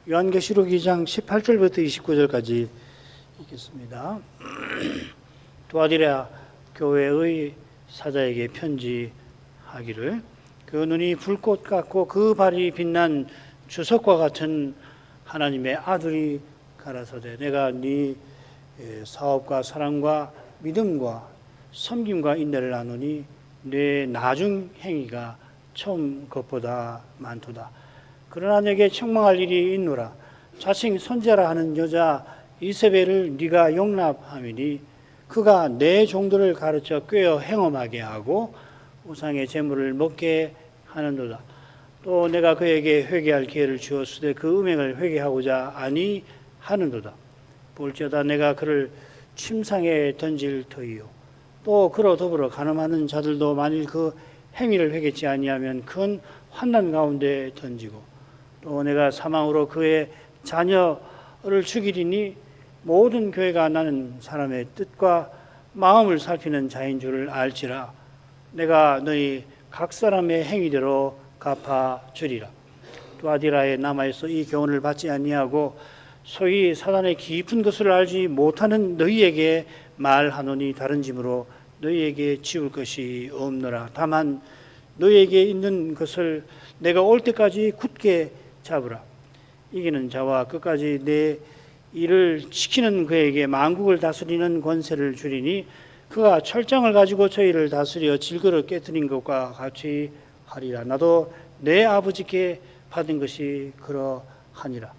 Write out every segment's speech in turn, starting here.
요한계시록 2장 18절부터 29절까지 읽겠습니다. 두아디라 교회의 사자에게 편지하기를, 그 눈이 불꽃 같고 그 발이 빛난 주석과 같은 하나님의 아들이 가라사대, 내가 네 사업과 사랑과 믿음과 섬김과 인내를 아노니 네 나중 행위가 처음 것보다 많도다. 그러나 내게 책망할 일이 있노라. 자칭 선지자라 하는 여자 이세벨을 네가 용납함이니 그가 내 종들을 가르쳐 꾀어 행엄하게 하고 우상의 제물을 먹게 하는도다. 또 내가 그에게 회개할 기회를 주었으되 그 음행을 회개하고자 아니 하는도다. 볼지어다 내가 그를 침상에 던질 터이요, 또 그로 더불어 간음하는 자들도 만일 그 행위를 회개치 아니하면 큰 환난 가운데 던지고, 또 내가 사망으로 그의 자녀를 죽이리니 모든 교회가 나는 사람의 뜻과 마음을 살피는 자인 줄을 알지라. 내가 너희 각 사람의 행위대로 갚아주리라. 두아디라에 남아있어 이 교훈을 받지 아니하고 소위 사단의 깊은 것을 알지 못하는 너희에게 말하노니 다른 짐으로 너희에게 지울 것이 없노라. 다만 너희에게 있는 것을 내가 올 때까지 굳게 잡으라. 이기는 자와 끝까지 내 일을 지키는 그에게 만국을 다스리는 권세를 주리니 그가 철장을 가지고 저희를 다스려 질그릇 깨뜨린 것과 같이 하리라. 나도 내 아버지께 받은 것이 그러하니라.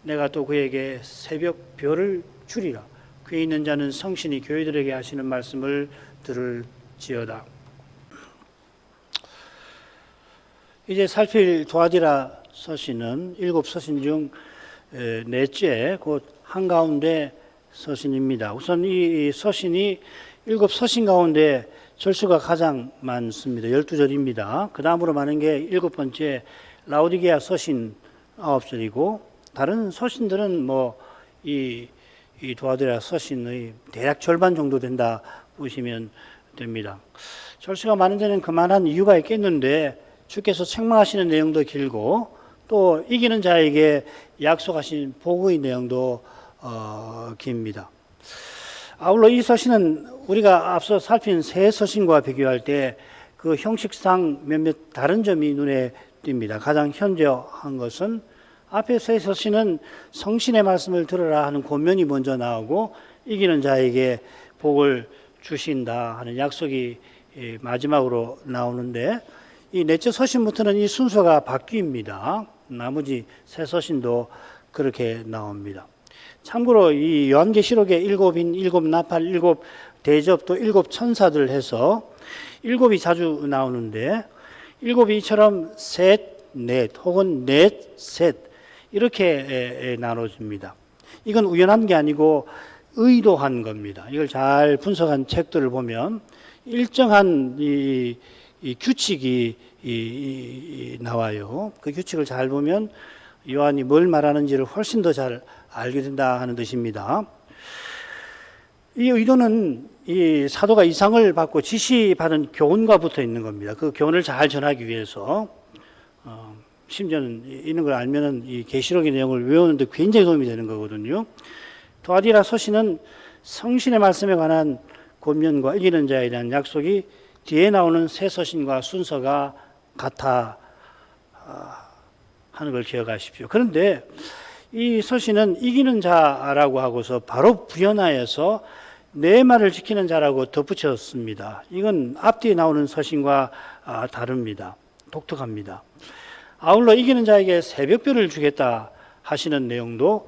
내가 또 그에게 새벽 별을 주리라. 귀 있는 자는 성신이 교회들에게 하시는 말씀을 들을지어다. 이제 살필 두아디라 서신은 7서신 중 넷째, 곧 한가운데 서신입니다. 우선 이 서신이 7서신 가운데 절수가 가장 많습니다. 12절입니다. 그 다음으로 많은 게 7번째 라오디게아 서신 9절이고, 다른 서신들은 이 두아디라 서신의 대략 절반 정도 된다 보시면 됩니다. 절수가 많은 데는 그만한 이유가 있겠는데, 주께서 책망하시는 내용도 길고 또 이기는 자에게 약속하신 복의 내용도 깁니다. 아울러 이 서신은 우리가 앞서 살핀 세 서신과 비교할 때 그 형식상 몇몇 다른 점이 눈에 띕니다. 가장 현저한 것은 앞에 세 서신은 성신의 말씀을 들으라 하는 권면이 먼저 나오고 이기는 자에게 복을 주신다 하는 약속이 마지막으로 나오는데, 이 넷째 서신부터는 이 순서가 바뀝니다. 나머지 세 서신도 그렇게 나옵니다. 참고로 이 요한계시록의 일곱인, 일곱 나팔, 일곱 대접, 또 일곱 천사들 해서 일곱이 자주 나오는데, 일곱이 이처럼 셋, 넷 혹은 넷, 셋 이렇게 나눠집니다. 이건 우연한 게 아니고 의도한 겁니다. 이걸 잘 분석한 책들을 보면 일정한 이 규칙이 나와요. 그 규칙을 잘 보면 요한이 뭘 말하는지를 훨씬 더 잘 알게 된다 하는 뜻입니다. 이 의도는 이 사도가 이상을 받고 지시받은 교훈과 붙어 있는 겁니다. 그 교훈을 잘 전하기 위해서, 심지어는 이런 걸 알면은 이 계시록의 내용을 외우는데 굉장히 도움이 되는 거거든요. 두아디라 서신은 성신의 말씀에 관한 권면과 이기는 자에 대한 약속이 뒤에 나오는 새 서신과 순서가 같아 하는 걸 기억하십시오. 그런데 이 서신은 이기는 자라고 하고서 바로 부연하여서 내 말을 지키는 자라고 덧붙였습니다. 이건 앞뒤에 나오는 서신과 다릅니다. 독특합니다. 아울러 이기는 자에게 새벽별을 주겠다 하시는 내용도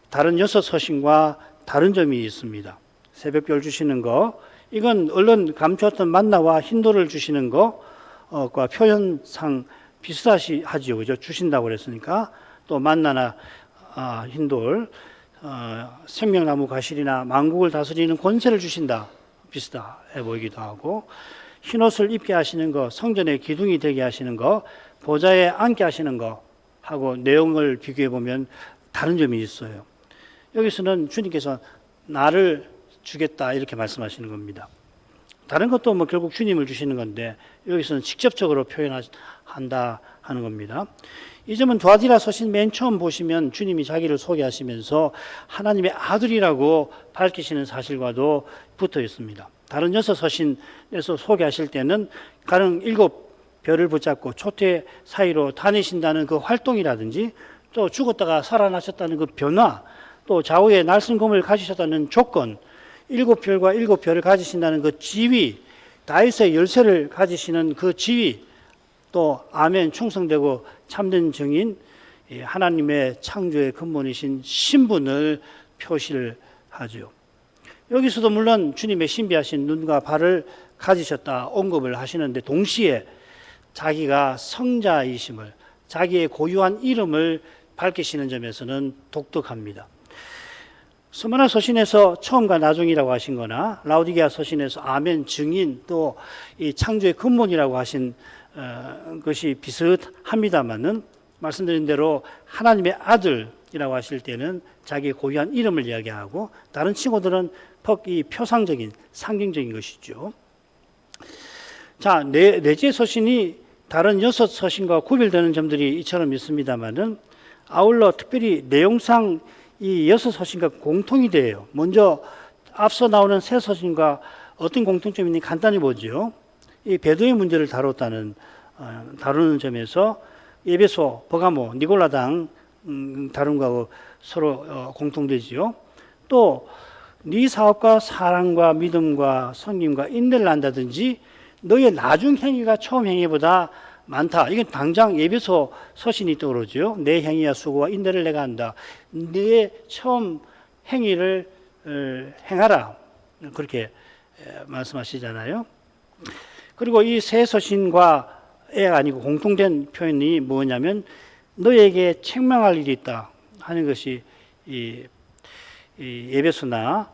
다른 6서신과 다른 점이 있습니다. 새벽별 주시는 거, 이건 얼른 감추었던 만나와 흰돌을 주시는 것과 표현상 비슷하지요. 그죠? 주신다고 그랬으니까. 또 만나나 흰돌, 생명나무 과실이나 만국을 다스리는 권세를 주신다. 비슷해 보이기도 하고, 흰옷을 입게 하시는 거, 성전의 기둥이 되게 하시는 거, 보좌에 앉게 하시는 거 하고 내용을 비교해 보면 다른 점이 있어요. 여기서는 주님께서 나를 주겠다 이렇게 말씀하시는 겁니다. 다른 것도 결국 주님을 주시는 건데, 여기서는 직접적으로 표현하시는 한다 하는 겁니다. 이 점은 두아디라 서신 맨 처음 보시면 주님이 자기를 소개하시면서 하나님의 아들이라고 밝히시는 사실과도 붙어 있습니다. 다른 6 서신에서 소개하실 때는 가령 7 별을 붙잡고 초대 사이로 다니신다는 그 활동이라든지, 또 죽었다가 살아나셨다는 그 변화, 또 좌우에 날씬검을 가지셨다는 조건, 7별과 7별을 가지신다는 그 지위, 다윗의 열쇠를 가지시는 그 지위, 또 아멘 충성되고 참된 증인, 하나님의 창조의 근본이신 신분을 표시를 하죠. 여기서도 물론 주님의 신비하신 눈과 발을 가지셨다 언급을 하시는데, 동시에 자기가 성자이심을, 자기의 고유한 이름을 밝히시는 점에서는 독특합니다. 스무나 서신에서 처음과 나중이라고 하신 거나, 라우디게아 서신에서 아멘 증인, 또 이 창조의 근본이라고 하신 것이 비슷합니다만은, 말씀드린 대로 하나님의 아들이라고 하실 때는 자기의 고유한 이름을 이야기하고, 다른 친구들은 이 표상적인 상징적인 것이죠. 자, 내재 서신이 다른 6 서신과 구별되는 점들이 이처럼 있습니다만은, 아울러 특별히 내용상 이 6 서신과 공통이 돼요. 먼저 앞서 나오는 세 서신과 어떤 공통점이 있는지 간단히 보죠. 이 배도의 문제를 다루는 점에서 에베소, 버가모, 니골라당 다룬 거하고 서로 공통되지요. 또 네 사업과 사랑과 믿음과 섬김과 인내를 한다든지, 너의 나중 행위가 처음 행위보다 많다. 이건 당장 에베소 서신이 떠오르죠. 내 행위와 수고와 인내를 내가 한다. 네 처음 행위를 행하라. 그렇게 말씀하시잖아요. 그리고 이 세 서신과에 아니고 공통된 표현이 뭐냐면, 너에게 책망할 일이 있다 하는 것이 이 에베소나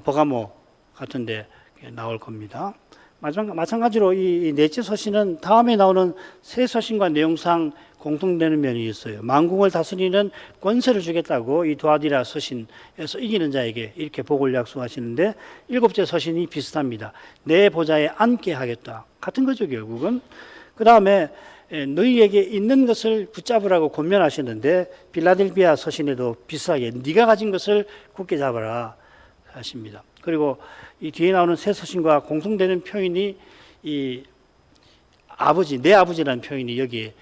버가모 같은 데 나올 겁니다. 마찬가지로 이 넷째 서신은 다음에 나오는 세 서신과 내용상 공통되는 면이 있어요. 만국을 다스리는 권세를 주겠다고 이 두아디라 서신에서 이기는 자에게 이렇게 복을 약속하시는데, 7째 서신이 비슷합니다. 내 보좌에 앉게 하겠다. 같은 거죠, 결국은. 그 다음에 너희에게 있는 것을 붙잡으라고 권면하시는데, 빌라델비아 서신에도 비슷하게 네가 가진 것을 굳게 잡아라 하십니다. 그리고 이 뒤에 나오는 새 서신과 공통되는 표현이 이 아버지, 내 아버지라는 표현이 여기에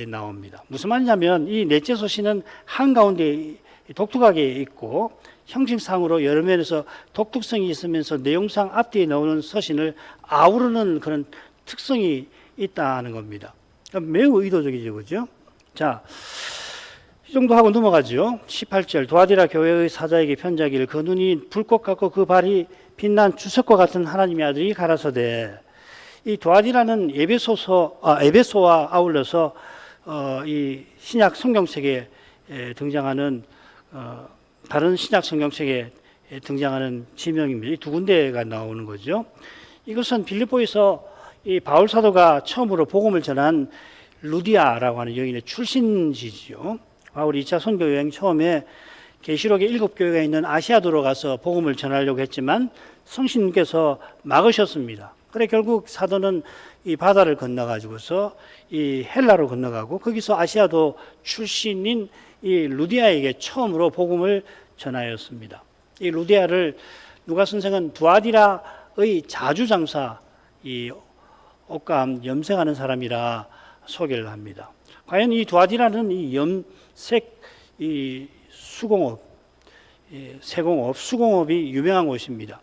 나옵니다. 무슨 말이냐면, 이 넷째 서신은 한가운데 독특하게 있고 형식상으로 여러 면에서 독특성이 있으면서 내용상 앞뒤에 나오는 서신을 아우르는 그런 특성이 있다는 겁니다. 매우 의도적이죠, 그죠? 자, 이 정도 하고 넘어가죠. 18절, 두아디라 교회의 사자에게 편지하기를, 그 눈이 불꽃 같고 그 발이 빛난 주석과 같은 하나님의 아들이 가라사대. 이 두아디라는 에베소와 아울러서 이 신약 성경책에 등장하는 다른 신약 성경책에 등장하는 지명입니다. 이 두 군데가 나오는 거죠. 이것은 빌립보에서 이 바울 사도가 처음으로 복음을 전한 루디아라고 하는 여인의 출신지죠. 바울이 2차 선교 여행 처음에 계시록에 7교회가 있는 아시아도로 가서 복음을 전하려고 했지만 성신께서 막으셨습니다. 그래 결국 사도는 이 바다를 건너가지고서 이 헬라로 건너가고, 거기서 아시아도 출신인 이 루디아에게 처음으로 복음을 전하였습니다. 이 루디아를 누가 선생은 두아디라의 자주장사, 이 옷감 염색하는 사람이라 소개를 합니다. 과연 이 두아디라는 이 염색 이 수공업, 세공업, 수공업이 유명한 곳입니다.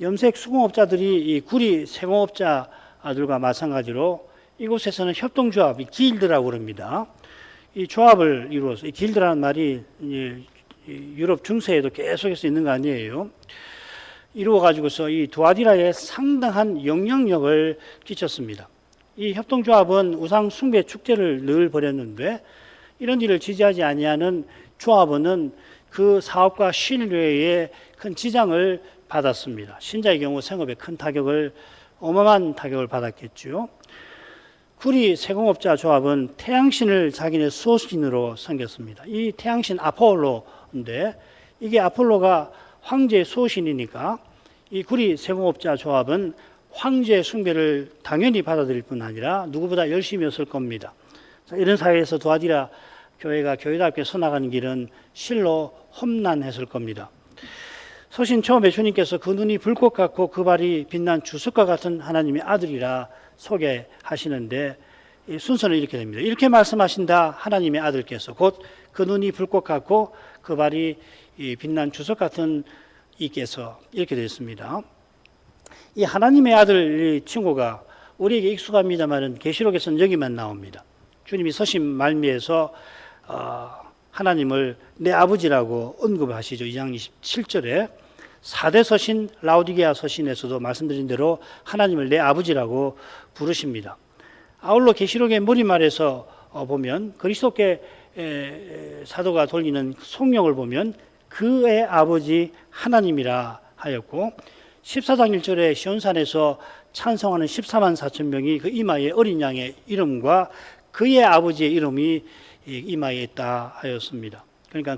염색 수공업자들이 이 구리 세공업자들과 마찬가지로 이곳에서는 협동조합, 길드라고 그럽니다. 이 조합을 이루어서, 이 길드라는 말이 유럽 중세에도 계속해서 있는 거 아니에요. 이루어가지고서 이 두아디라에 상당한 영향력을 끼쳤습니다. 이 협동조합은 우상 숭배 축제를 늘 벌였는데, 이런 일을 지지하지 아니하는 조합원은 그 사업과 신뢰에 큰 지장을 받았습니다. 신자의 경우 생업에 큰 타격을, 어마어마한 타격을 받았겠죠. 구리 세공업자 조합은 태양신을 자기네 수호신으로 섬겼습니다. 이 태양신 아폴로인데, 이게 아폴로가 황제의 수호신이니까 이 구리 세공업자 조합은 황제 숭배를 당연히 받아들일 뿐 아니라 누구보다 열심히 했을 겁니다. 이런 사회에서 두아디라 교회가 교회답게 서나가는 길은 실로 험난했을 겁니다. 서신 처음에 주님께서 그 눈이 불꽃 같고 그 발이 빛난 주석과 같은 하나님의 아들이라 소개하시는데 순서는 이렇게 됩니다. 이렇게 말씀하신다 하나님의 아들께서 곧 그 눈이 불꽃 같고 그 발이 빛난 주석 같은 이께서 이렇게 되어 있습니다. 이 하나님의 아들 친구가 우리에게 익숙합니다만은 계시록에서는 여기만 나옵니다. 주님이 서신 말미에서 하나님을 내 아버지라고 언급을 하시죠. 2장 27절에 4대 서신 라오디게아 서신에서도 말씀드린 대로 하나님을 내 아버지라고 부르십니다. 아울러 계시록의 머리말에서 보면 그리스도께 사도가 돌리는 성령을 보면 그의 아버지 하나님이라 하였고 14장 1절에 시온산에서 찬송하는 14만 4천 명이 그 이마에 어린 양의 이름과 그의 아버지의 이름이 이마에 있다 하였습니다. 그러니까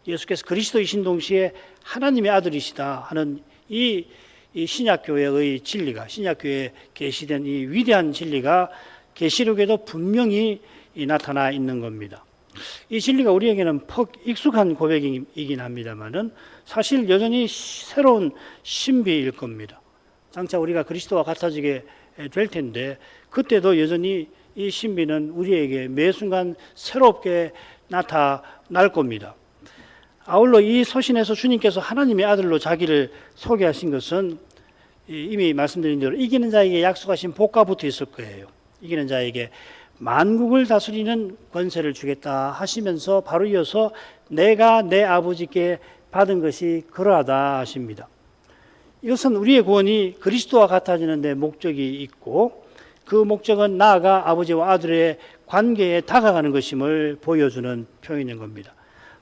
예수께서 그리스도이신 동시에 하나님의 아들이시다 하는 이 신약교회의 진리가, 신약교회에 계시된 이 위대한 진리가 계시록에도 분명히 나타나 있는 겁니다. 이 진리가 우리에게는 퍽 익숙한 고백이긴 합니다만은 사실 여전히 새로운 신비일 겁니다. 장차 우리가 그리스도와 같아지게 될 텐데 그때도 여전히 이 신비는 우리에게 매 순간 새롭게 나타날 겁니다. 아울러 이 서신에서 주님께서 하나님의 아들로 자기를 소개하신 것은 이미 말씀드린 대로 이기는 자에게 약속하신 복과 붙어 있을 거예요. 이기는 자에게 만국을 다스리는 권세를 주겠다 하시면서 바로 이어서 내가 내 아버지께 받은 것이 그러하다 하십니다. 이것은 우리의 구원이 그리스도와 같아지는 데 목적이 있고 그 목적은 나아가 아버지와 아들의 관계에 다가가는 것임을 보여주는 표현인 겁니다.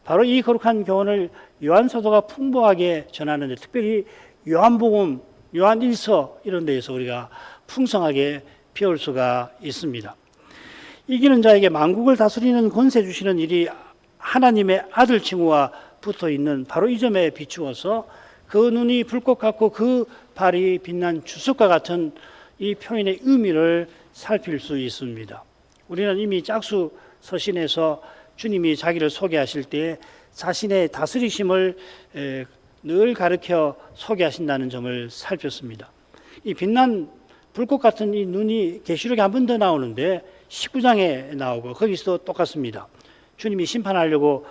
바로 이 거룩한 교훈을 요한 사도가 풍부하게 전하는데 특별히 요한복음, 요한 1서 이런 데에서 우리가 풍성하게 배울 수가 있습니다. 이기는 자에게 만국을 다스리는 권세 주시는 일이 하나님의 아들 칭후와 붙어 있는 바로 이 점에 비추어서 그 눈이 불꽃 같고 그 발이 빛난 주석과 같은 이 표현의 의미를 살필 수 있습니다. 우리는 이미 짝수 서신에서 주님이 자기를 소개하실 때 자신의 다스리심을 늘 가르쳐 소개하신다는 점을 살폈습니다. 이 빛난 불꽃 같은 이 눈이 계시록에 한 번 더 나오는데 19장에 나오고 거기서도 똑같습니다. 주님이 심판하려고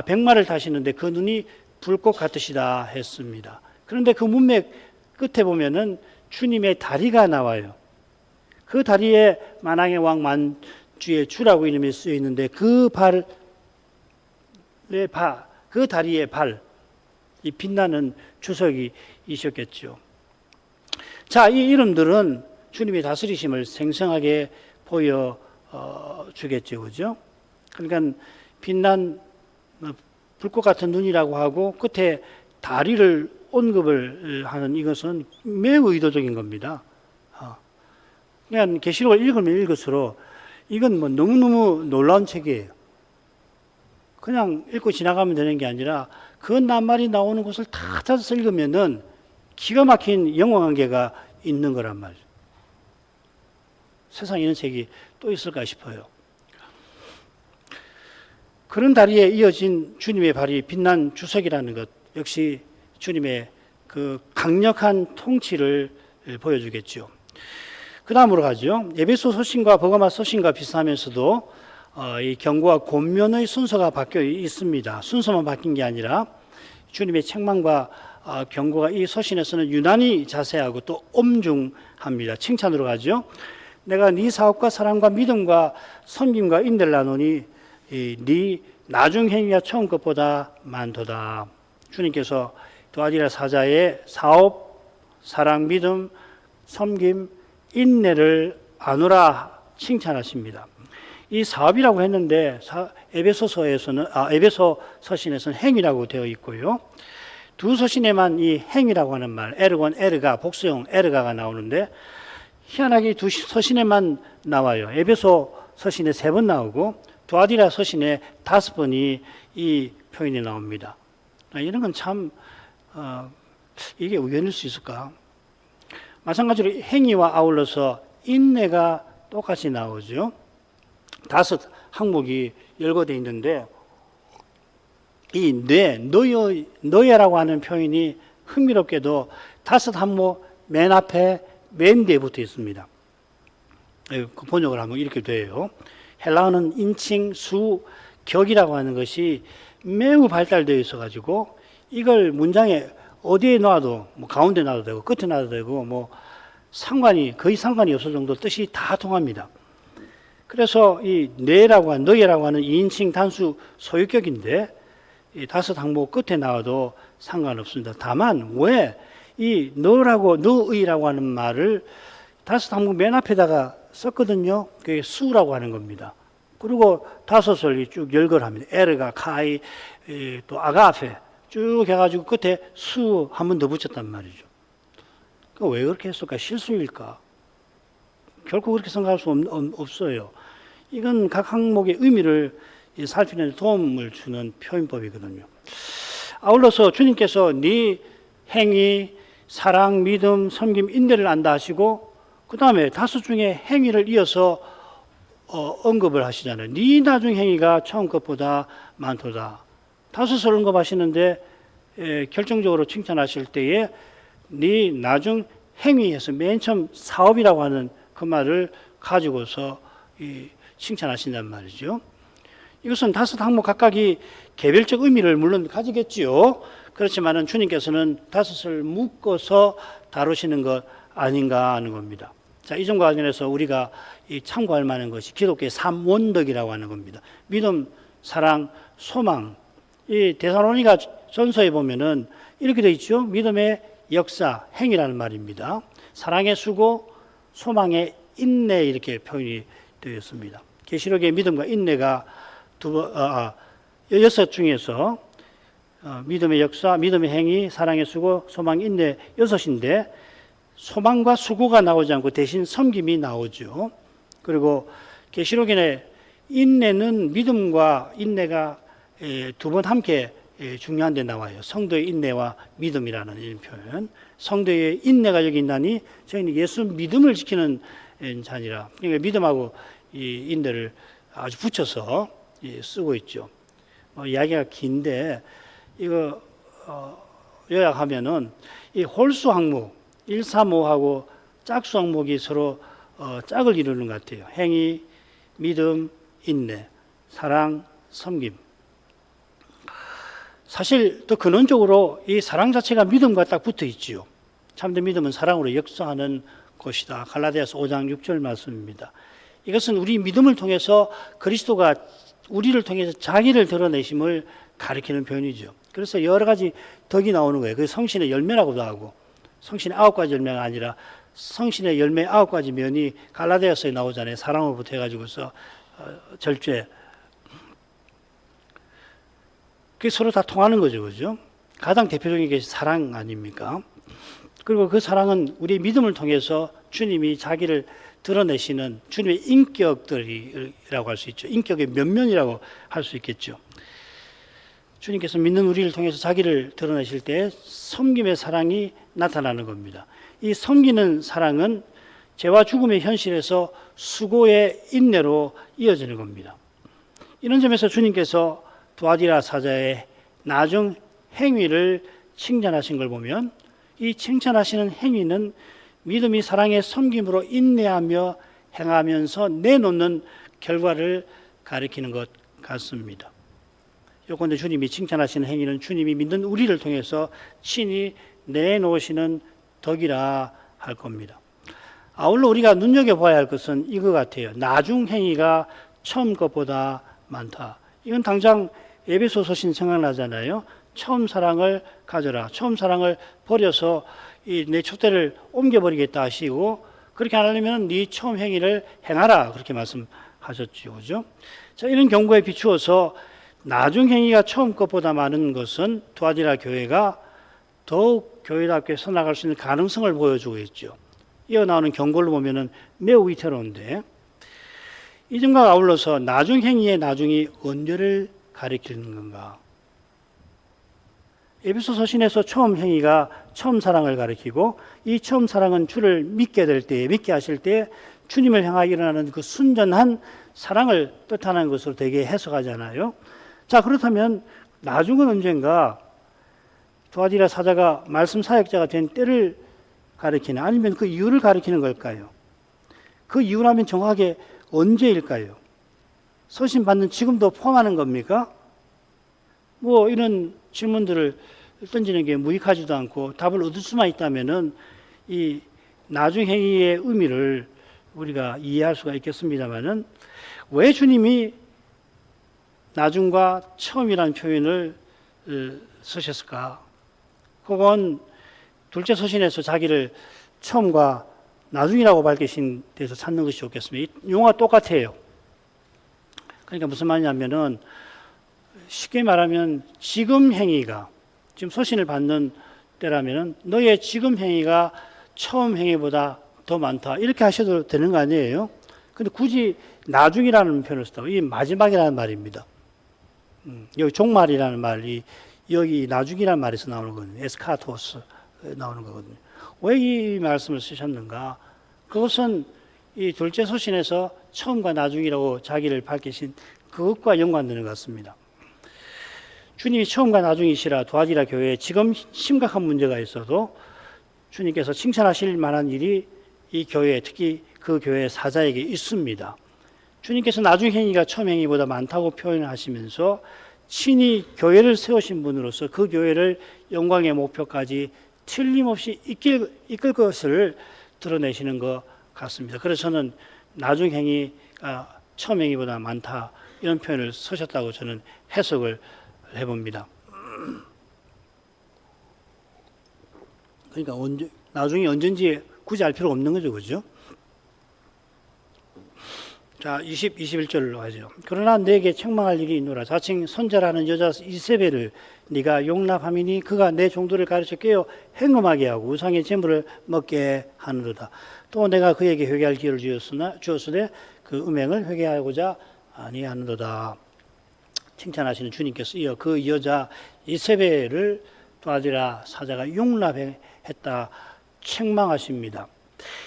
백마를 타시는데 그 눈이 불꽃 같으시다 했습니다. 그런데 그 문맥 끝에 보면은 주님의 다리가 나와요. 그 다리에 만왕의 왕 만주의 주라고 이름이 쓰여 있는데 그 다리의 발, 이 빛나는 주석이 있었겠죠. 자, 이 이름들은 주님의 다스리심을 생생하게 보여주겠죠, 그죠? 그러니까 빛난 불꽃 같은 눈이라고 하고 끝에 다리를 언급을 하는 이것은 매우 의도적인 겁니다. 그냥 계시록을 읽으면 읽을수록 이건 뭐 너무너무 놀라운 책이에요. 그냥 읽고 지나가면 되는 게 아니라 그 낱말이 나오는 것을 다 찾아서 읽으면은 기가 막힌 영화 관계가 있는 거란 말이죠. 세상에 이런 책이 또 있을까 싶어요. 그런 다리에 이어진 주님의 발이 빛난 주석이라는 것 역시 주님의 그 강력한 통치를 보여주겠죠. 그 다음으로 가죠. 에베소 서신과 버가마 서신과 비슷하면서도 이 경고와 권면의 순서가 바뀌어 있습니다. 순서만 바뀐 게 아니라 주님의 책망과 경고가 이 서신에서는 유난히 자세하고 또 엄중합니다. 칭찬으로 가죠. 내가 네 사업과 사랑과 믿음과 섬김과 인내를 나누니 네 나중 행위가 처음 것보다 많도다. 주님께서 두아디라 사자의 사업, 사랑, 믿음, 섬김, 인내를 아노라 칭찬하십니다. 이 사업이라고 했는데 에베소 서신에서는 행위라고 되어 있고요. 두 서신에만 이 행위라고 하는 말, 에르곤, 에르가, 복수형 에르가가 나오는데 희한하게 두 서신에만 나와요. 에베소 서신에 3번 나오고 두아디라 서신에 5번이 이 표현이 나옵니다. 이런 건 참 이게 우연일 수 있을까? 마찬가지로 행위와 아울러서 인내가 똑같이 나오죠. 5 항목이 열거되어 있는데 이 너여라고 하는 표현이 흥미롭게도 5 항목 맨 앞에 맨 뒤에 붙어 있습니다. 그 번역을 하면 이렇게 돼요. 헬라어는 인칭, 수, 격이라고 하는 것이 매우 발달되어 있어가지고 이걸 문장에 어디에 놔도 뭐 가운데 놔도 되고 끝에 놔도 되고 뭐 거의 상관이 없을 정도 뜻이 다 통합니다. 그래서 이 너희라고 하는 2인칭 단수 소유격인데 이 5 항목 끝에 나와도 상관없습니다. 다만 왜 이 너희라고 하는 말을 5 항목 맨 앞에다가 썼거든요. 그게 수라고 하는 겁니다. 그리고 5을 쭉 열거합니다. 에르가, 카이, 또 아가페 쭉 해가지고 끝에 수 한 번 더 붙였단 말이죠. 왜 그렇게 했을까? 실수일까? 결코 그렇게 생각할 수 없어요. 이건 각 항목의 의미를 살피는 데 도움을 주는 표현법이거든요. 아울러서 주님께서 네 행위, 사랑, 믿음, 섬김, 인내를 안다 하시고 그 다음에 5 중에 행위를 이어서 언급을 하시잖아요. 네 나중 행위가 처음 것보다 많도다. 5을 언급하시는데 결정적으로 칭찬하실 때에 네 나중 행위에서 맨 처음 사업이라고 하는 그 말을 가지고서 칭찬하신단 말이죠. 이것은 5 항목 각각이 개별적 의미를 물론 가지겠지요. 그렇지만은 주님께서는 5을 묶어서 다루시는 것 아닌가 하는 겁니다. 자, 이 점과 관련해서 우리가 참고할 만한 것이 기독교의 3원덕이라고 하는 겁니다. 믿음, 사랑, 소망. 이 데살로니가 전서에 보면은 이렇게 되어 있죠. 믿음의 역사, 행위라는 말입니다. 사랑의 수고, 소망의 인내 이렇게 표현이 되어 있습니다. 계시록의 믿음과 인내가 6 중에서 믿음의 역사, 믿음의 행위, 사랑의 수고, 소망, 인내 6인데 소망과 수고가 나오지 않고 대신 섬김이 나오죠. 그리고 계시록에 인내는 믿음과 인내가 2번 함께 중요한 데 나와요. 성도의 인내와 믿음이라는 이런 표현. 성도의 인내가 여기 있나니 저희는 예수 믿음을 지키는 자니라. 그러니까 믿음하고 이 인내를 아주 붙여서 쓰고 있죠. 이야기가 긴데 이거 요약하면은 이 홀수 항목 1, 3, 5하고 짝수 항목이 서로 짝을 이루는 것 같아요. 행위, 믿음, 인내, 사랑, 섬김. 사실 더 근원적으로 이 사랑 자체가 믿음과 딱 붙어 있지요. 참된 믿음은 사랑으로 역사하는 것이다. 갈라디아서 5장 6절 말씀입니다. 이것은 우리 믿음을 통해서 그리스도가 우리를 통해서 자기를 드러내심을 가리키는 표현이죠. 그래서 여러 가지 덕이 나오는 거예요. 그 성신의 열매라고도 하고 성신의 9가지 열매가 아니라 성신의 열매 9가지 면이 갈라디아서에 나오잖아요. 사랑으로부터 해가지고서 절제. 그게 서로 다 통하는 거죠. 그죠? 가장 대표적인 게 사랑 아닙니까? 그리고 그 사랑은 우리 믿음을 통해서 주님이 자기를 드러내시는 주님의 인격들이라고 할 수 있죠. 인격의 면면이라고 할 수 있겠죠. 주님께서 믿는 우리를 통해서 자기를 드러내실 때 섬김의 사랑이 나타나는 겁니다. 이 섬기는 사랑은 죄와 죽음의 현실에서 수고의 인내로 이어지는 겁니다. 이런 점에서 주님께서 두아디라 사자의 나중 행위를 칭찬하신 걸 보면 이 칭찬하시는 행위는 믿음이 사랑의 섬김으로 인내하며 행하면서 내놓는 결과를 가리키는 것 같습니다. 요건데 주님이 칭찬하시는 행위는 주님이 믿는 우리를 통해서 친히 내놓으시는 덕이라 할 겁니다. 아울러 우리가 눈여겨봐야 할 것은 이거 같아요. 나중 행위가 처음 것보다 많다. 이건 당장 에베소서신 생각나잖아요. 처음 사랑을 가져라. 처음 사랑을 버려서 내 촛대를 옮겨버리겠다 하시고 그렇게 안 하려면 네 처음 행위를 행하라. 그렇게 말씀하셨죠. 그죠? 자, 이런 경고에 비추어서 나중 행위가 처음 것보다 많은 것은 두아디라 교회가 더욱 교회답게 서나갈 수 있는 가능성을 보여주고 있죠. 이어 나오는 경고를 보면은 매우 위태로운데 이 점과 아울러서 나중 행위의 나중이 언제를 가리키는 건가? 에베소 서신에서 처음 행위가 처음 사랑을 가리키고, 이 처음 사랑은 주를 믿게 될 때, 믿게 하실 때 주님을 향하여 일어나는 그 순전한 사랑을 뜻하는 것으로 되게 해석하잖아요. 자, 그렇다면 나중은 언젠가 두아디라 사자가 말씀 사역자가 된 때를 가리키는, 아니면 그 이유를 가리키는 걸까요? 그 이유라면 정확하게 언제일까요? 서신 받는 지금도 포함하는 겁니까? 뭐 이런 질문들을 던지는 게 무익하지도 않고 답을 얻을 수만 있다면은 이 나중 행위의 의미를 우리가 이해할 수가 있겠습니다만은, 왜 주님이 나중과 처음이라는 표현을 쓰셨을까? 그건 둘째 서신에서 자기를 처음과 나중이라고 밝히신 데서 찾는 것이 좋겠습니다. 이 용어가 똑같아요. 그러니까 무슨 말이냐면은, 쉽게 말하면 지금 행위가, 지금 서신을 받는 때라면은 너의 지금 행위가 처음 행위보다 더 많다, 이렇게 하셔도 되는 거 아니에요? 근데 굳이 나중이라는 표현을 썼다고, 이 마지막이라는 말입니다. 여기 종말이라는 말이 여기 나중이라는 말에서 나오는 거거든요. 에스카토스 나오는 거거든요. 왜 이 말씀을 쓰셨는가? 그것은 이 둘째 서신에서 처음과 나중이라고 자기를 밝히신 그것과 연관되는 것 같습니다. 주님이 처음과 나중이시라 두아디라 교회에 지금 심각한 문제가 있어도 주님께서 칭찬하실 만한 일이 이 교회, 특히 그 교회 사자에게 있습니다. 주님께서 나중 행위가 처음 행위보다 많다고 표현하시면서 친히 교회를 세우신 분으로서 그 교회를 영광의 목표까지 틀림없이 이끌 것을 드러내시는 것 같습니다. 그래서 저는 나중 행위가 처음 행위보다 많다, 이런 표현을 쓰셨다고 저는 해석을 해봅니다. 그러니까 나중에 언젠지 굳이 알 필요가 없는 거죠, 그죠? 자, 21절로 하죠. 그러나 내게 책망할 일이 있노라. 자칭 선자라는 여자 이세벨을 네가 용납함이니 그가 내 종들을 가르쳐 깨어 행음하게 하고 우상의 제물을 먹게 하느로다. 또 내가 그에게 회개할 기회를 주었으되 그 음행을 회개하고자 아니하느로다. 칭찬하시는 주님께서 이어 그 여자 이세벨을 두아디라 사자가 용납했다 책망하십니다.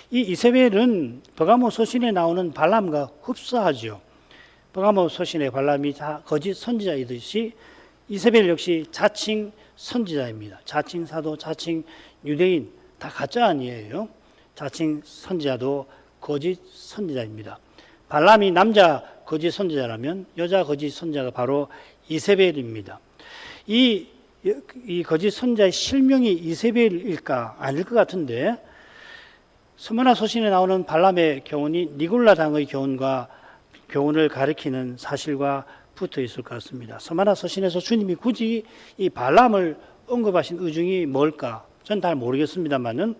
이 이세벨은 버가모 서신에 나오는 발람과 흡사하죠. 버가모 서신의 발람이 거짓 선지자이듯이 이세벨 역시 자칭 선지자입니다. 자칭 사도, 자칭 유대인, 다 가짜 아니에요. 자칭 선지자도 거짓 선지자입니다. 발람이 남자 거짓 선지자라면 여자 거짓 선지자가 바로 이세벨입니다. 이 거짓 선지자의 실명이 이세벨일까? 아닐 것 같은데, 스무나 서신에 나오는 발람의 교훈이 니골라 당의 교훈을 가리키는 사실과 붙어 있을 것 같습니다. 스무나 서신에서 주님이 굳이 이 발람을 언급하신 의중이 뭘까? 전 잘 모르겠습니다만은,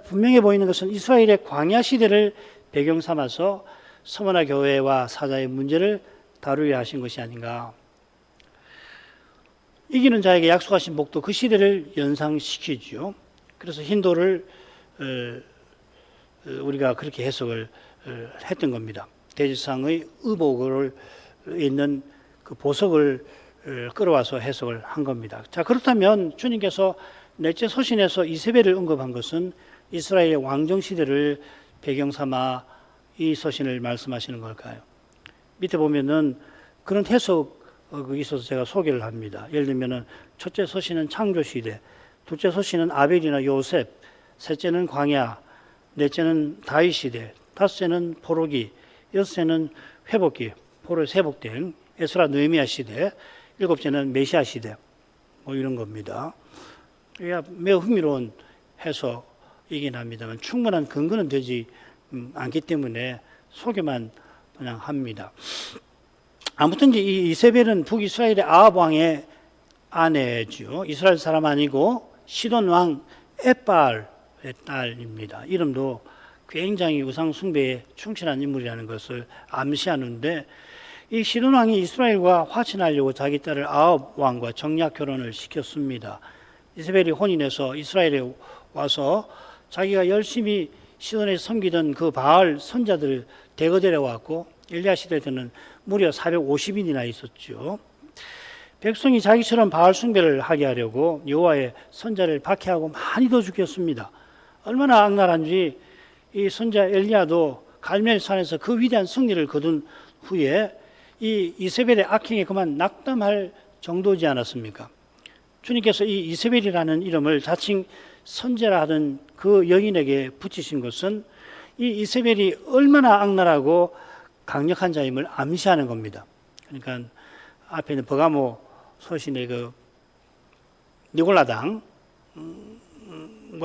분명해 보이는 것은 이스라엘의 광야 시대를 배경 삼아서 스무나 교회와 사자의 문제를 다루려 하신 것이 아닌가. 이기는 자에게 약속하신 복도, 그 시대를 연상시키죠. 그래서 힌도를 우리가 그렇게 해석을 했던 겁니다. 대지상의 의복을 있는 그 보석을 끌어와서 해석을 한 겁니다. 자, 그렇다면 주님께서 넷째 서신에서 이세벨을 언급한 것은 이스라엘의 왕정 시대를 배경 삼아 이 서신을 말씀하시는 걸까요? 밑에 보면은 그런 해석이 있어서 제가 소개를 합니다. 예를 들면은 첫째 서신은 창조 시대, 둘째 서신은 아벨이나 요셉, 셋째는 광야, 넷째는 다윗 시대, 다섯째는 포로기, 여섯째는 회복기, 포로에서 회복된 에스라 느헤미야 시대, 일곱째는 메시아 시대, 뭐 이런 겁니다. 매우 흥미로운 해석이긴 합니다만 충분한 근거는 되지 않기 때문에 소개만 그냥 합니다. 아무튼 이 이세벨은 북이스라엘의 아합 왕의 아내죠. 이스라엘 사람 아니고 시돈 왕 에발의 딸입니다. 이름도 굉장히 우상 숭배에 충실한 인물이라는 것을 암시하는데, 이 시돈 왕이 이스라엘과 화친하려고 자기 딸을 아합 왕과 정략 결혼을 시켰습니다. 이세벨이 혼인해서 이스라엘에 와서 자기가 열심히 시돈에서 섬기던 그 바알 선자들 대거 데려왔고, 엘리야 시대 때는 무려 450인이나 있었죠. 백성이 자기처럼 바알 숭배를 하게 하려고 여호와의 선자를 박해하고 많이도 죽였습니다. 얼마나 악랄한지 이 선자 엘리야도 갈멜 산에서 그 위대한 승리를 거둔 후에 이 이세벨의 악행에 그만 낙담할 정도지 않았습니까? 주님께서 이 이세벨이라는 이름을 자칭 선제라 하던 그 여인에게 붙이신 것은 이 이세벨이 얼마나 악랄하고 강력한 자임을 암시하는 겁니다. 그러니까 앞에 있는 버가모 서신의 그 니골라당과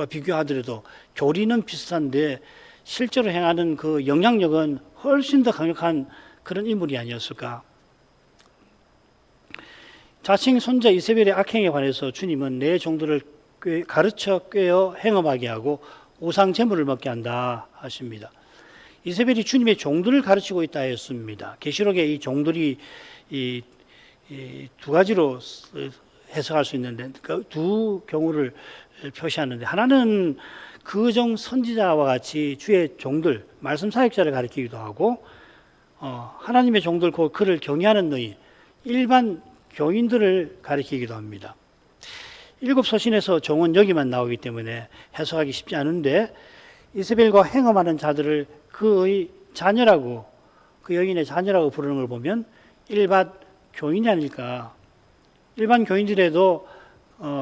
비교하더라도 교리는 비슷한데 실제로 행하는 그 영향력은 훨씬 더 강력한 그런 인물이 아니었을까. 자칭 손자 이세벨의 악행에 관해서 주님은 내 종들을 가르쳐 꿰어 행음하게 하고 우상 제물을 먹게 한다 하십니다. 이세벨이 주님의 종들을 가르치고 있다 했습니다. 계시록에 이 종들이 이 두 가지로 해석할 수 있는데 그 두 경우를 표시하는데, 하나는 그종 선지자와 같이 주의 종들, 말씀 사역자를 가리키기도 하고, 하나님의 종들 곧 그를 경외하는 너희 일반 교인들을 가리키기도 합니다. 7서신에서 종은 여기만 나오기 때문에 해석하기 쉽지 않은데, 이세벨과 행음하는 자들을 그의 자녀라고, 그 여인의 자녀라고 부르는 걸 보면 일반 교인이 아닐까. 일반 교인들에도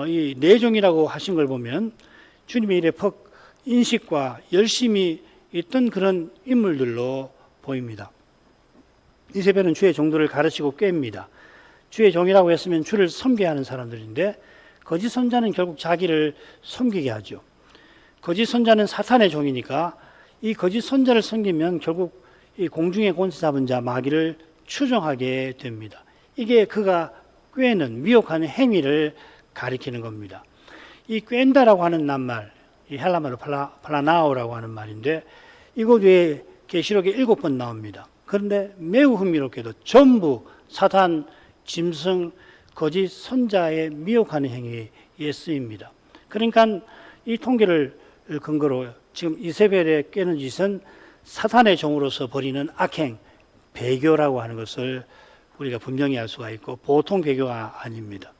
이 내종이라고 하신 걸 보면 주님의 일에 퍽 인식과 열심이 있던 그런 인물들로 보입니다. 이세벨은 주의 종들을 가르치고 꿰입니다. 주의 종이라고 했으면 주를 섬겨야 하는 사람들인데, 거짓 선자는 결국 자기를 섬기게 하죠. 거짓 선자는 사탄의 종이니까 이 거짓 선자를 섬기면 결국 이 공중의 권세 잡은 자 마귀를 추종하게 됩니다. 이게 그가 꿰는 미혹하는 행위를 가리키는 겁니다. 이 꿰다라고 하는 낱말, 이 헬라말로 팔라나오라고 하는 말인데, 이곳 외에 계시록에 7번 나옵니다. 그런데 매우 흥미롭게도 전부 사탄, 짐승, 거짓 선자의 미혹하는 행위에 쓰입니다. 그러니까 이 통계를 근거로 지금 이세벨의 꿰는 짓은 사탄의 종으로서 벌이는 악행, 배교라고 하는 것을 우리가 분명히 알 수가 있고, 보통 배교가 아닙니다.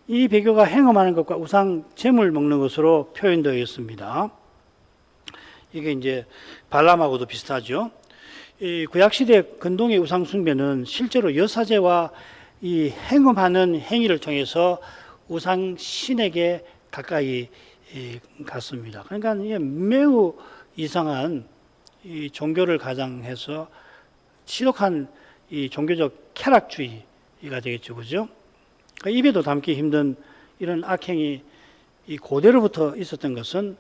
이 배교가 행음하는 것과 우상 제물 먹는 것으로 표현되어 있습니다. 이게 이제 발람하고도 비슷하죠. 이 구약시대 근동의 우상 숭배는 실제로 여사제와 이 행음하는 행위를 통해서 우상 신에게 가까이 갔습니다. 그러니까 이게 매우 이상한 이 종교를 가장해서 지독한 이 종교적 쾌락주의가 되겠죠, 그죠? 그러니까 입에도 담기 힘든 이런 악행이 이 고대로부터 있었던 것은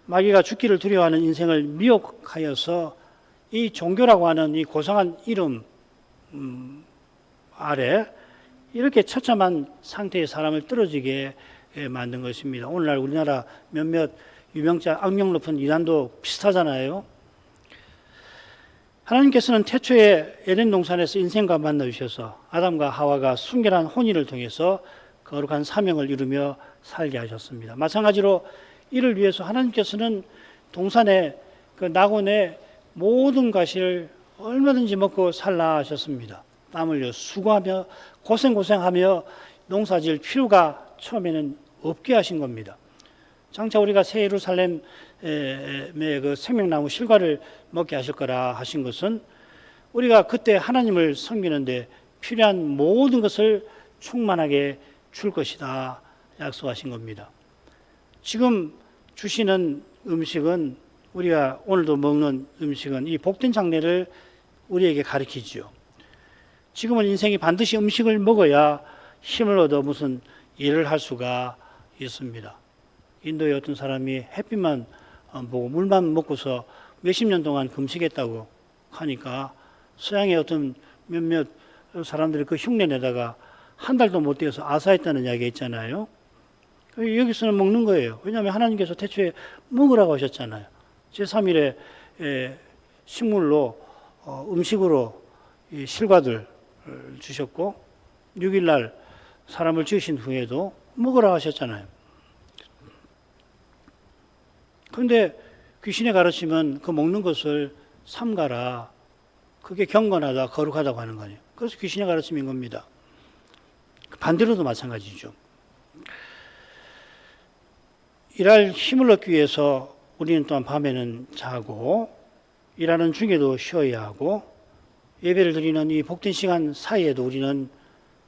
마귀가 죽기를 두려워하는 인생을 미혹하여서 이 종교라고 하는 이 고상한 이름 아래 이렇게 처참한 상태의 사람을 떨어지게 만든 것입니다. 오늘날 우리나라 몇몇 유명자 악명 높은 이단도 비슷하잖아요. 하나님께서는 태초에 에덴 동산에서 인생과 만나 주셔서 아담과 하와가 순결한 혼인을 통해서 거룩한 사명을 이루며 살게 하셨습니다. 마찬가지로 이를 위해서 하나님께서는 동산의 그 낙원의 모든 과실을 얼마든지 먹고 살라 하셨습니다. 땀 흘려 수고하며 고생하며 농사질 필요가 처음에는 없게 하신 겁니다. 장차 우리가 새 예루살렘의 그 생명나무 실과를 먹게 하실 거라 하신 것은 우리가 그때 하나님을 섬기는데 필요한 모든 것을 충만하게 줄 것이다 약속하신 겁니다. 지금 주시는 음식은, 우리가 오늘도 먹는 음식은 이 복된 장래를 우리에게 가르치지요. 지금은 인생이 반드시 음식을 먹어야 힘을 얻어 무슨 일을 할 수가 있습니다. 인도의 어떤 사람이 햇빛만 보고 물만 먹고서 몇십 년 동안 금식했다고 하니까 서양의 어떤 몇몇 사람들이 그 흉내 내다가 한 달도 못 되어서 아사했다는 이야기가 있잖아요. 여기서는 먹는 거예요. 왜냐하면 하나님께서 태초에 먹으라고 하셨잖아요. 제3일에 식물로 음식으로 이 실과들 주셨고 6일날 사람을 지으신 후에도 먹으라고 하셨잖아요. 그런데 귀신의 가르침은 그 먹는 것을 삼가라, 그게 경건하다, 거룩하다고 하는 거예요. 그래서 귀신의 가르침인 겁니다. 반대로도 마찬가지죠. 일할 힘을 얻기 위해서 우리는 또한 밤에는 자고 일하는 중에도 쉬어야 하고 예배를 드리는 이 복된 시간 사이에도 우리는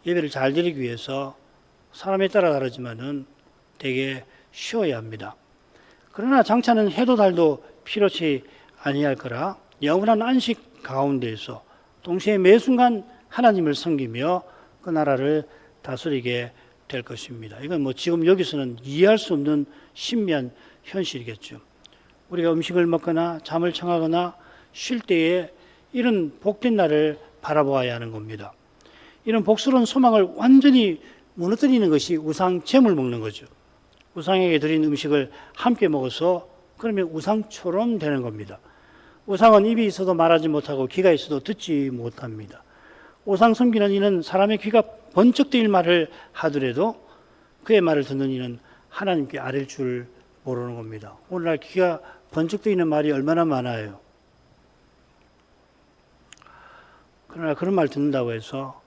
예배를 잘 드리기 위해서 사람에 따라 다르지만은 되게 쉬어야 합니다. 그러나 장차는 해도 달도 필요치 아니할 거라 영원한 안식 가운데에서 동시에 매 순간 하나님을 섬기며 그 나라를 다스리게 될 것입니다. 이건 뭐 지금 여기서는 이해할 수 없는 신비한 현실이겠죠. 우리가 음식을 먹거나 잠을 청하거나 쉴 때에 이런 복된 날을 바라보아야 하는 겁니다. 이런 복스러운 소망을 완전히 무너뜨리는 것이 우상 잼을 먹는 거죠. 우상에게 드린 음식을 함께 먹어서 그러면 우상처럼 되는 겁니다. 우상은 입이 있어도 말하지 못하고 귀가 있어도 듣지 못합니다. 우상 섬기는 이는 사람의 귀가 번쩍 뜨일 말을 하더라도 그의 말을 듣는 이는 하나님께 아랠 줄 모르는 겁니다. 오늘날 귀가 번쩍 뜨이는 말이 얼마나 많아요. 그러나 그런 말 듣는다고 해서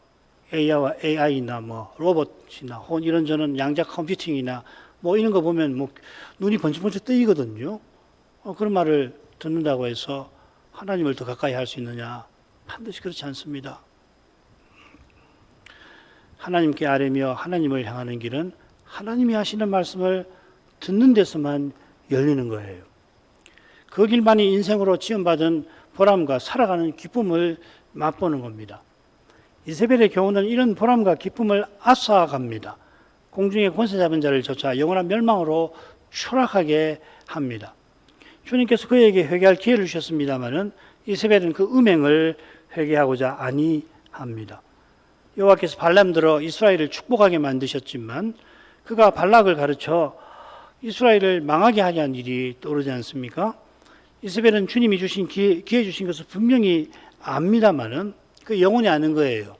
AI나 뭐 로봇이나 혹은 이런저런 양자 컴퓨팅이나 뭐 이런 거 보면 뭐 눈이 번쩍번쩍 뜨이거든요. 그런 말을 듣는다고 해서 하나님을 더 가까이 할 수 있느냐? 반드시 그렇지 않습니다. 하나님께 아뢰며 하나님을 향하는 길은 하나님이 하시는 말씀을 듣는 데서만 열리는 거예요. 그 길만이 인생으로 지원받은 보람과 살아가는 기쁨을 맛보는 겁니다. 이세벨의 경우는 이런 보람과 기쁨을 앗아갑니다. 공중의 권세 잡은 자를 쫓아 영원한 멸망으로 추락하게 합니다. 주님께서 그에게 회개할 기회를 주셨습니다마는 이세벨은 그 음행을 회개하고자 아니합니다. 여호와께서 발람들어 이스라엘을 축복하게 만드셨지만 그가 발락을 가르쳐 이스라엘을 망하게 하게 한 일이 떠오르지 않습니까? 이세벨은 주님이 주신 기회 주신 것을 분명히 압니다마는 그 영혼이 아는 거예요.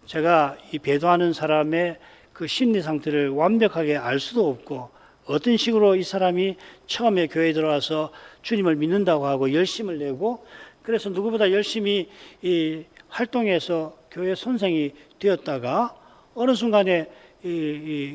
제가 이 배도하는 사람의 그 심리 상태를 완벽하게 알 수도 없고 어떤 식으로 이 사람이 처음에 교회에 들어와서 주님을 믿는다고 하고 열심을 내고 그래서 누구보다 열심히 이 활동해서 교회 선생이 되었다가 어느 순간에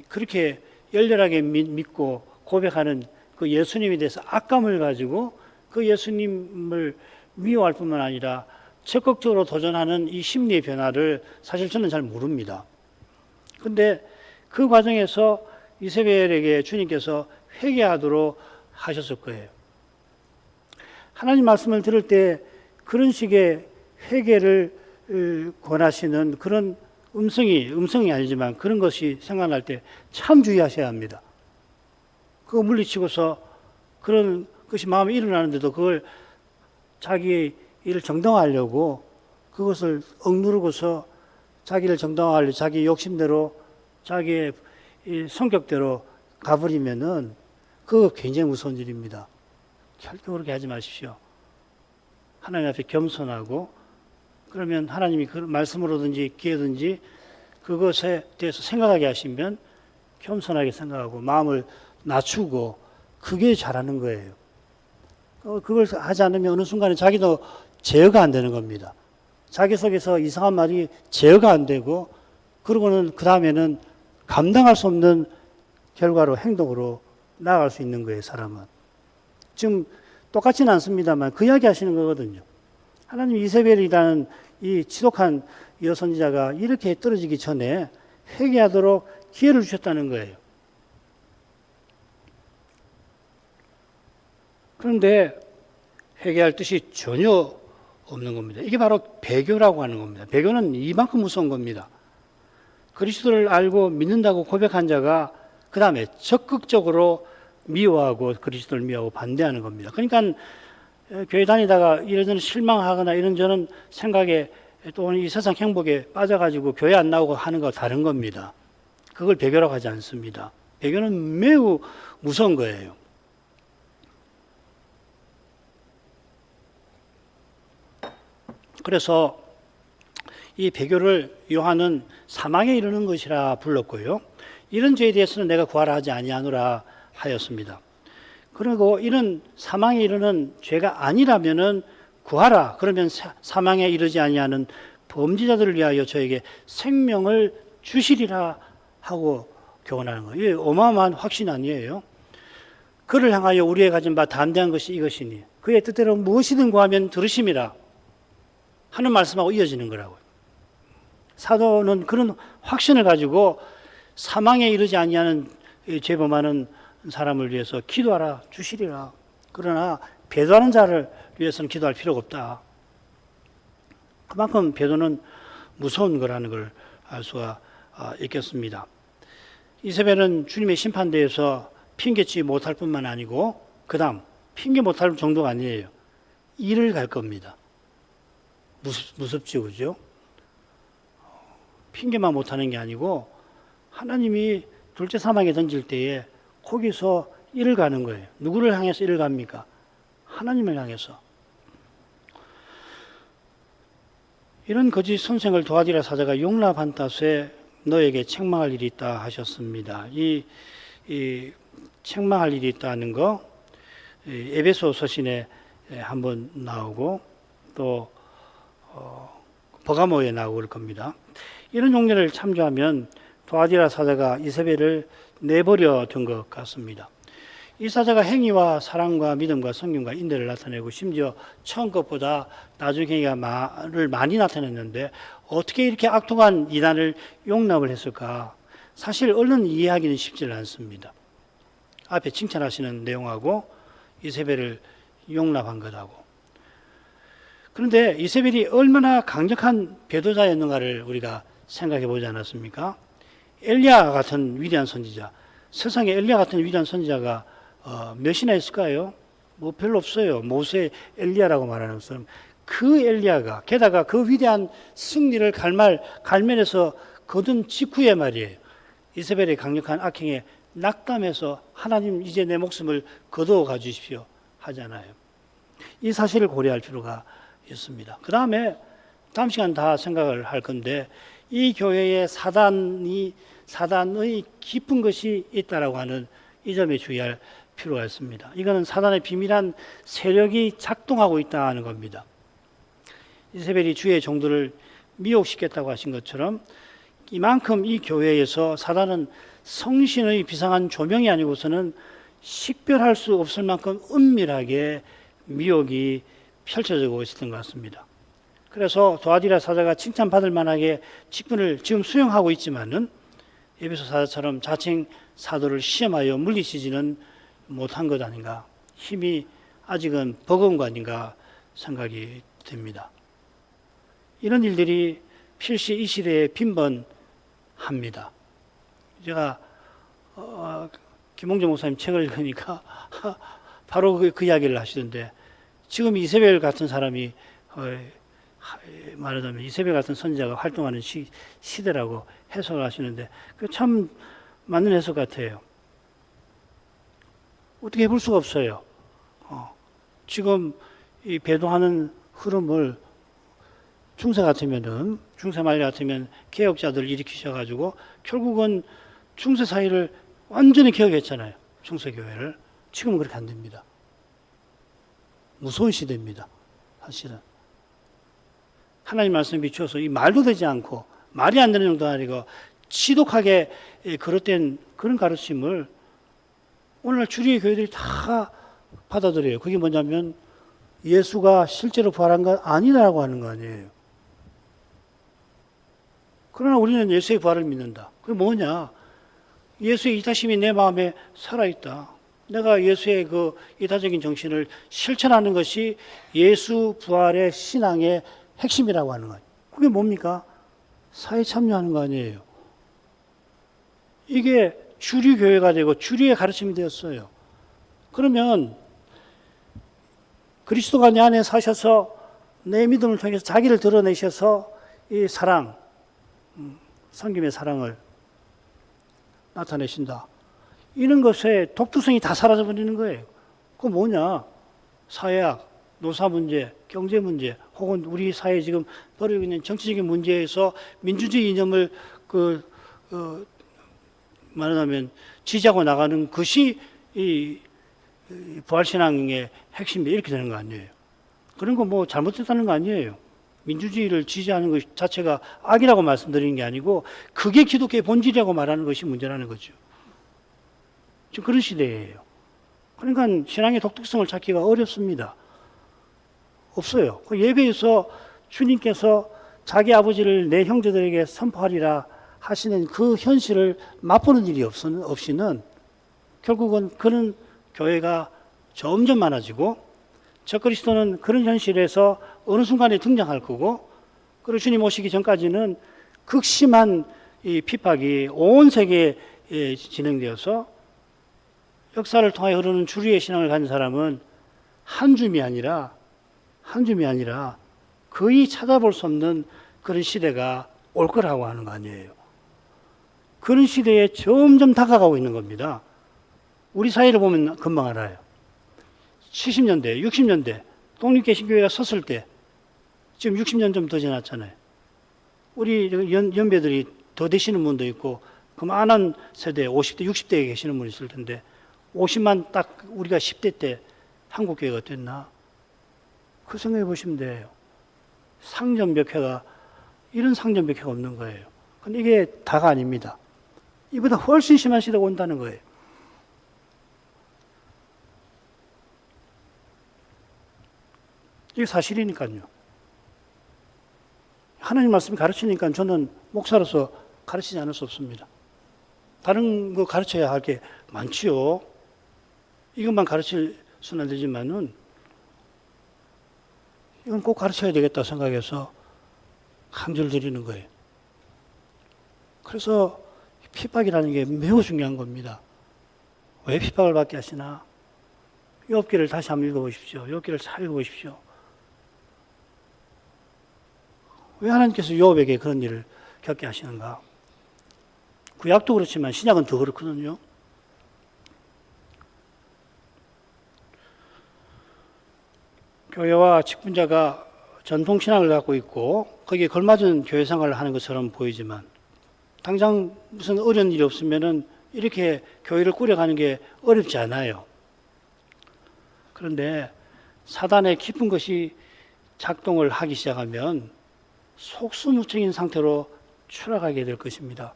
그렇게 열렬하게 믿고 고백하는 그 예수님에 대해서 악감을 가지고 그 예수님을 미워할 뿐만 아니라 적극적으로 도전하는 이 심리의 변화를 사실 저는 잘 모릅니다. 그런데 그 과정에서 이세벨에게 주님께서 회개하도록 하셨을 거예요. 하나님 말씀을 들을 때 그런 식의 회개를 권하시는 그런 음성이 아니지만 그런 것이 생각날 때 참 주의하셔야 합니다. 그거 물리치고서 그런 것이 마음에 일어나는데도 그걸 자기의 일을 정당화하려고 그것을 억누르고서 자기를 정당화하려고 자기 욕심대로 자기의 성격대로 가버리면은 그거 굉장히 무서운 일입니다. 절대 그렇게 하지 마십시오. 하나님 앞에 겸손하고 그러면 하나님이 그 말씀으로든지 기회든지 그것에 대해서 생각하게 하시면 겸손하게 생각하고 마음을 낮추고 그게 잘하는 거예요. 그걸 하지 않으면 어느 순간에 자기도 제어가 안 되는 겁니다. 자기 속에서 이상한 말이 제어가 안 되고 그러고는 그 다음에는 감당할 수 없는 결과로 행동으로 나아갈 수 있는 거예요. 사람은. 지금 똑같지는 않습니다만 그 이야기 하시는 거거든요. 하나님 이세벨이라는 이 지독한 여선지자가 이렇게 떨어지기 전에 회개하도록 기회를 주셨다는 거예요. 그런데 회개할 뜻이 전혀 없는 겁니다. 이게 바로 배교라고 하는 겁니다. 배교는 이만큼 무서운 겁니다. 그리스도를 알고 믿는다고 고백한 자가 그 다음에 적극적으로 미워하고 그리스도를 미워하고 반대하는 겁니다. 그러니까 교회 다니다가 이런저런 실망하거나 이런저런 생각에 또는 이 세상 행복에 빠져가지고 교회 안 나오고 하는 거 다른 겁니다. 그걸 배교라고 하지 않습니다. 배교는 매우 무서운 거예요. 그래서 이 배교를 요한은 사망에 이르는 것이라 불렀고요. 이런 죄에 대해서는 내가 구하라 하지 아니하노라 하였습니다. 그리고 이런 사망에 이르는 죄가 아니라면은 구하라. 그러면 사망에 이르지 아니하는 범죄자들을 위하여 저에게 생명을 주시리라 하고 교훈하는 거예요. 이게 어마어마한 확신 아니에요. 그를 향하여 우리의 가진 바 담대한 것이 이것이니 그의 뜻대로 무엇이든 구하면 들으심이라 하는 말씀하고 이어지는 거라고요. 사도는 그런 확신을 가지고 사망에 이르지 아니하는 죄범하는 사람을 위해서 기도하라 주시리라. 그러나 배도하는 자를 위해서는 기도할 필요가 없다. 그만큼 배도는 무서운 거라는 걸 알 수가 있겠습니다. 이세벨은 주님의 심판대에서 핑계치 못할 뿐만 아니고 그 다음 핑계 못할 정도가 아니에요. 일을 갈 겁니다. 무섭죠, 그죠? 핑계만 못하는 게 아니고 하나님이 둘째 사망에 던질 때에 거기서 일을 가는 거예요. 누구를 향해서 일을 갑니까? 하나님을 향해서. 이런 거짓 선생을 도와주라 사자가 용납한 탓에 너에게 책망할 일이 있다 하셨습니다. 이 책망할 일이 있다는 거 에베소 서신에 한번 나오고 또 버가모에 나오고 그럴 겁니다. 이런 용례를 참조하면 도아디라 사자가 이세벨을 내버려 둔 것 같습니다. 이 사자가 행위와 사랑과 믿음과 성김과 인내를 나타내고 심지어 처음 것보다 나중 행위가 말을 많이 나타냈는데 어떻게 이렇게 악독한 이단을 용납을 했을까? 사실 얼른 이해하기는 쉽지 않습니다. 앞에 칭찬하시는 내용하고 이세벨을 용납한 것하고. 그런데 이세벨이 얼마나 강력한 배도자였는가를 우리가 생각해 보지 않았습니까? 엘리야 같은 위대한 선지자, 세상에 엘리야 같은 위대한 선지자가 몇이나 있을까요? 뭐 별로 없어요. 모세 엘리야라고 말하는 것은 그 엘리야가 게다가 그 위대한 승리를 갈멜에서 거둔 직후에 말이에요. 이세벨의 강력한 악행에 낙담해서 하나님 이제 내 목숨을 거두어 가주십시오 하잖아요. 이 사실을 고려할 필요가 있습니다. 그 다음에 다음 시간 다 생각을 할 건데 이 교회에 사단의 깊은 것이 있다라고 하는 이 점에 주의할 필요가 있습니다. 이거는 사단의 비밀한 세력이 작동하고 있다는 겁니다. 이세벨이 주의 종들을 미혹시켰다고 하신 것처럼 이만큼 이 교회에서 사단은 성신의 비상한 조명이 아니고서는 식별할 수 없을 만큼 은밀하게 미혹이 펼쳐지고 있었던 것 같습니다. 그래서 도아디라 사자가 칭찬받을 만하게 직분을 지금 수행하고 있지만은 에베소 사자처럼 자칭 사도를 시험하여 물리치지는 못한 것 아닌가, 힘이 아직은 버거운 것 아닌가 생각이 됩니다. 이런 일들이 필시 이 시대에 빈번합니다. 제가 김홍정 목사님 책을 읽으니까 바로 그 이야기를 하시던데 지금 이세벨 같은 사람이 말하자면 이세벨 같은 선지자가 활동하는 시대라고 해석을 하시는데 그 참 맞는 해석 같아요. 어떻게 볼 수가 없어요. 지금 이 배도하는 흐름을 중세 말기 같으면 개혁자들 일으키셔가지고 결국은 중세 사회를 완전히 개혁했잖아요. 중세 교회를. 지금은 그렇게 안 됩니다. 무서운 시대입니다. 사실은. 하나님 말씀에 비추어서 이 말도 되지 않고 말이 안 되는 정도가 아니고 지독하게 그릇된 그런 가르침을 오늘날 주류의 교회들이 다 받아들여요. 그게 뭐냐면 예수가 실제로 부활한 건 아니라고 하는 거 아니에요. 그러나 우리는 예수의 부활을 믿는다. 그게 뭐냐? 예수의 이타심이 내 마음에 살아있다. 내가 예수의 그 이타적인 정신을 실천하는 것이 예수 부활의 신앙의 핵심이라고 하는 거예요. 그게 뭡니까? 사회 참여하는 거 아니에요. 이게 주류 교회가 되고 주류의 가르침이 되었어요. 그러면 그리스도가 내 안에 사셔서 내 믿음을 통해서 자기를 드러내셔서 이 사랑, 성김의 사랑을 나타내신다. 이런 것에 독특성이 다 사라져 버리는 거예요. 그거 뭐냐? 사회학, 노사 문제, 경제 문제, 혹은 우리 사회에 지금 벌어지고 있는 정치적인 문제에서 민주주의 이념을 말하자면 지지하고 나가는 것이 이 부활신앙의 핵심이 이렇게 되는 거 아니에요. 그런 거 뭐 잘못됐다는 거 아니에요. 민주주의를 지지하는 것 자체가 악이라고 말씀드리는 게 아니고 그게 기독교의 본질이라고 말하는 것이 문제라는 거죠. 지금 그런 시대예요. 그러니까 신앙의 독특성을 찾기가 어렵습니다. 없어요. 그 예배에서 주님께서 자기 아버지를 내 형제들에게 선포하리라 하시는 그 현실을 맛보는 일이 없이는 결국은 그런 교회가 점점 많아지고 적그리스도는 그런 현실에서 어느 순간에 등장할 거고, 그리고 주님 오시기 전까지는 극심한 이 핍박이 온 세계에 진행되어서 역사를 통해 흐르는 주류의 신앙을 가진 사람은 한 줌이 아니라 거의 찾아볼 수 없는 그런 시대가 올 거라고 하는 거 아니에요. 그런 시대에 점점 다가가고 있는 겁니다. 우리 사회를 보면 금방 알아요. 70년대, 60년대 독립개신교회가 섰을 때 지금 60년 좀 더 지났잖아요. 우리 연배들이 더 되시는 분도 있고 그만한 세대 50대, 60대에 계시는 분이 있을 텐데 50만 딱 우리가 10대 때 한국교회가 됐나? 그 생각해 보시면 돼요. 상전 몇 회가 이런 상전 몇 회가 없는 거예요. 근데 이게 다가 아닙니다. 이보다 훨씬 심한 시대가 온다는 거예요. 이게 사실이니까요. 하나님 말씀이 가르치니까 저는 목사로서 가르치지 않을 수 없습니다. 다른 거 가르쳐야 할 게 많지요. 이것만 가르칠 수는 안 되지만은 이건 꼭 가르쳐야 되겠다 생각해서 강조를 드리는 거예요. 그래서 핍박이라는 게 매우 중요한 겁니다. 왜 핍박을 받게 하시나? 욥기를 다시 한번 읽어보십시오. 욥기를 잘 읽어보십시오. 왜 하나님께서 욥에게 그런 일을 겪게 하시는가? 구약도 그렇지만 신약은 더 그렇거든요. 교회와 직분자가 전통신앙을 갖고 있고 거기에 걸맞은 교회 생활을 하는 것처럼 보이지만 당장 무슨 어려운 일이 없으면은 이렇게 교회를 꾸려가는 게 어렵지 않아요. 그런데 사단의 깊은 것이 작동을 하기 시작하면 속수무책인 상태로 추락하게 될 것입니다.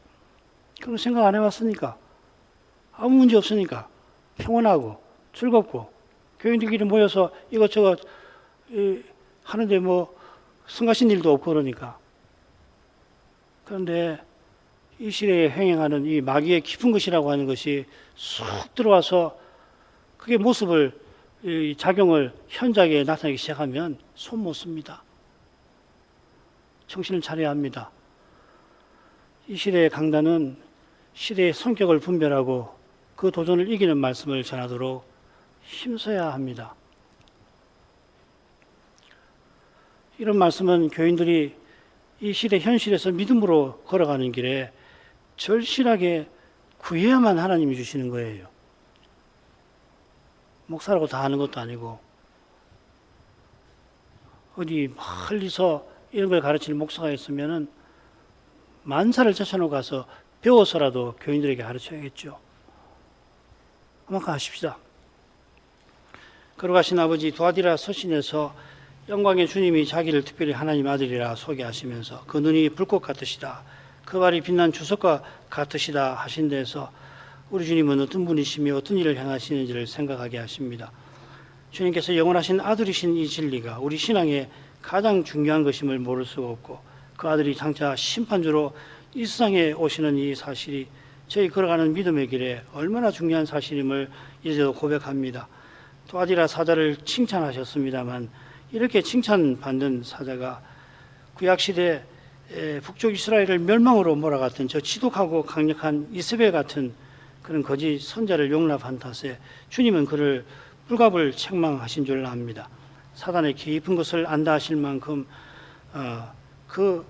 그런 생각 안 해봤으니까, 아무 문제 없으니까 평온하고 즐겁고 교인들끼리 모여서 이것저것 하는데 뭐 성가신 일도 없고 그러니까. 그런데 이 시대에 행행하는 이 마귀의 깊은 것이라고 하는 것이 쑥 들어와서 그게 모습을 작용을 현장에 나타나기 시작하면 손 못 씁니다. 정신을 차려야 합니다. 이 시대의 강단은 시대의 성격을 분별하고 그 도전을 이기는 말씀을 전하도록 힘써야 합니다. 이런 말씀은 교인들이 이 시대 현실에서 믿음으로 걸어가는 길에 절실하게 구해야만 하나님이 주시는 거예요. 목사라고 다 하는 것도 아니고 어디 멀리서 이런 걸 가르치는 목사가 있으면은 만사를 제쳐놓고 가서 배워서라도 교인들에게 가르쳐야겠죠. 그만큼 하십시다. 걸어가신 아버지 두아디라 서신에서 영광의 주님이 자기를 특별히 하나님 아들이라 소개하시면서 그 눈이 불꽃 같으시다, 그 발이 빛난 주석과 같으시다 하신 데에서 우리 주님은 어떤 분이시며 어떤 일을 행하시는지를 생각하게 하십니다. 주님께서 영원하신 아들이신 이 진리가 우리 신앙의 가장 중요한 것임을 모를 수가 없고 그 아들이 장차 심판주로 이 세상에 오시는 이 사실이 저희 걸어가는 믿음의 길에 얼마나 중요한 사실임을 이제도 고백합니다. 두아디라 사자를 칭찬하셨습니다만 이렇게 칭찬받는 사자가 구약시대 북쪽 이스라엘을 멸망으로 몰아갔던 저 지독하고 강력한 이세벨 같은 그런 거짓 선자를 용납한 탓에 주님은 그를 불갑을 책망하신 줄 압니다. 사단의 깊은 것을 안다 하실 만큼 그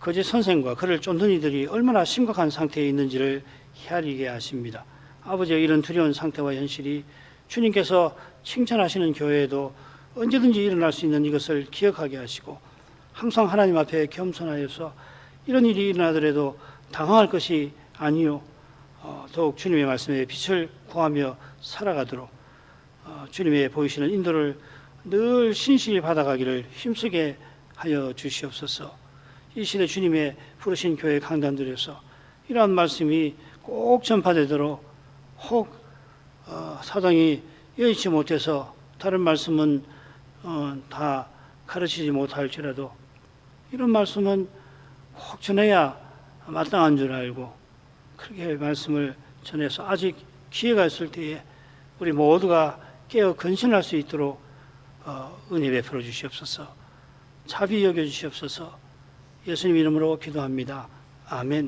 거짓 선생과 그를 쫓는 이들이 얼마나 심각한 상태에 있는지를 헤아리게 하십니다. 아버지의 이런 두려운 상태와 현실이 주님께서 칭찬하시는 교회에도 언제든지 일어날 수 있는 이것을 기억하게 하시고 항상 하나님 앞에 겸손하여서 이런 일이 일어나더라도 당황할 것이 아니요 더욱 주님의 말씀에 빛을 구하며 살아가도록 주님의 보이시는 인도를 늘 신실히 받아가기를 힘쓰게 하여 주시옵소서. 이 시대 주님의 부르신 교회 강단들에서 이러한 말씀이 꼭 전파되도록 혹 사당이 여의치 못해서 다른 말씀은 다 가르치지 못할지라도 이런 말씀은 꼭 전해야 마땅한 줄 알고 그렇게 말씀을 전해서 아직 기회가 있을 때에 우리 모두가 깨어 근신할 수 있도록 은혜 베풀어 주시옵소서. 자비 여겨 주시옵소서. 예수님 이름으로 기도합니다. 아멘.